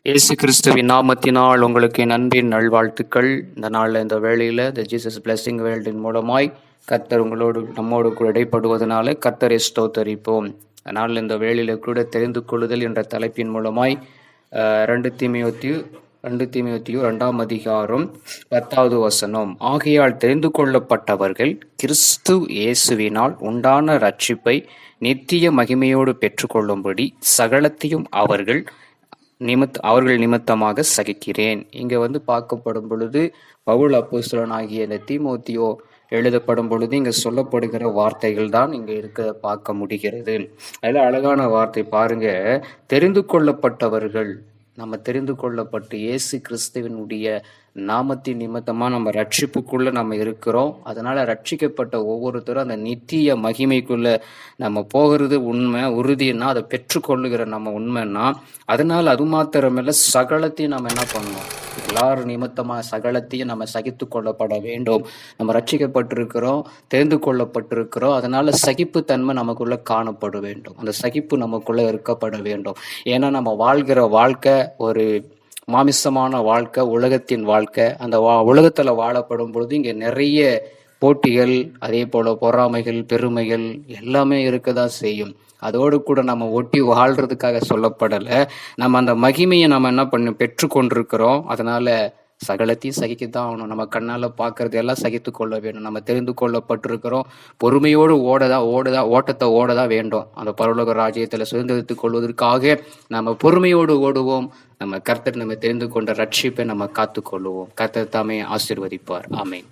இயேசு கிறிஸ்துவின் நாமத்தினால் உங்களுக்கு என் அன்பின் நல்வாழ்த்துக்கள். இந்த நாளில் இந்த வேளையில் இந்த ஜீசஸ் பிளஸிங் வேர்ல்டின் மூலமாய் கர்த்தர் நம்மோடு கூட இடைப்படுவதனால கர்த்தரை ஸ்தோத்தரிப்போம். அதனால் இந்த வேளையில் கூட தெரிந்து கொள்ளுதல் என்ற தலைப்பின் மூலமாய் 2 தீமோத்தேயு 2 அதிகாரம் 10வது வசனம். ஆகையால் தெரிந்து கொள்ளப்பட்டவர்கள் கிறிஸ்து இயேசுவினால் உண்டான ரட்சிப்பை நித்திய மகிமையோடு பெற்றுக்கொள்ளும்படி சகலத்தையும் அவர்கள் நிமித்தமாக சகிக்கிறேன். இங்க பார்க்கப்படும் பொழுது பவுல் அப்போஸ்தலன் ஆகிய இந்த தீமோத்தேயு எழுதப்படும் பொழுது இங்க சொல்லப்படுகிற வார்த்தைகள் தான் இங்க இருக்க பார்க்க முடிகிறது. அதுல அழகான வார்த்தை பாருங்க, தெரிந்து கொள்ளப்பட்டவர்கள். நம்ம தெரிந்து கொள்ளப்பட்டு இயேசு கிறிஸ்துவனுடைய நாமத்தின் நிமித்தமா நம்ம ரட்சிப்புக்குள்ள நம்ம இருக்கிறோம். அதனால ரட்சிக்கப்பட்ட ஒவ்வொருத்தரும் அந்த நித்திய மகிமைக்குள்ள நம்ம போகிறது உண்மை உறுதினா அதை பெற்றுக்கொள்ளுகிற நம்ம உண்மைன்னா, அதனால அது மாத்திரமில்ல சகலத்தையும் நம்ம என்ன பண்ணணும், எல்லாரும் நிமித்தமா சகலத்தையும் நம்ம சகித்து கொள்ளப்பட வேண்டும். நம்ம ரட்சிக்கப்பட்டிருக்கிறோம், தெரிந்து கொள்ளப்பட்டிருக்கிறோம். அதனால சகிப்பு தன்மை நமக்குள்ள காணப்பட வேண்டும். அந்த சகிப்பு நமக்குள்ள இருக்கப்பட வேண்டும். ஏன்னா நம்ம வாழ்கிற வாழ்க்கை ஒரு மாமிசமான வாழ்க்கை, உலகத்தின் வாழ்க்கை. அந்த உலகத்துல வாழப்படும் பொழுது இங்க நிறைய போட்டிகள், அதே போல பொறாமைகள், பெருமைகள் எல்லாமே இருக்கதான் செய்யும். அதோடு கூட நம்ம ஒட்டி வாழ்றதுக்காக சொல்லப்படல. நம்ம அந்த மகிமையை நம்ம என்ன பெற்று கொண்டிருக்கிறோம். அதனால சகலத்தையும் சகிக்கத்தான் ஆகணும். நம்ம கண்ணால பாக்குறது எல்லாம் சகித்து கொள்ள வேண்டும். நம்ம தெரிந்து கொள்ளப்பட்டிருக்கிறோம். பொறுமையோடு ஓட்டத்தை ஓடதான் வேண்டும். அந்த பரலோக ராஜ்யத்துல சுதந்திரத்துக் கொள்வதற்காக நம்ம பொறுமையோடு ஓடுவோம். நம்ம கர்த்தர் நம்ம தெரிந்து கொண்ட ரட்சிப்பை நம்ம காத்துக்கொள்ளுவோம். கர்த்தர் தாமே ஆசீர்வதிப்பார். ஆமென்.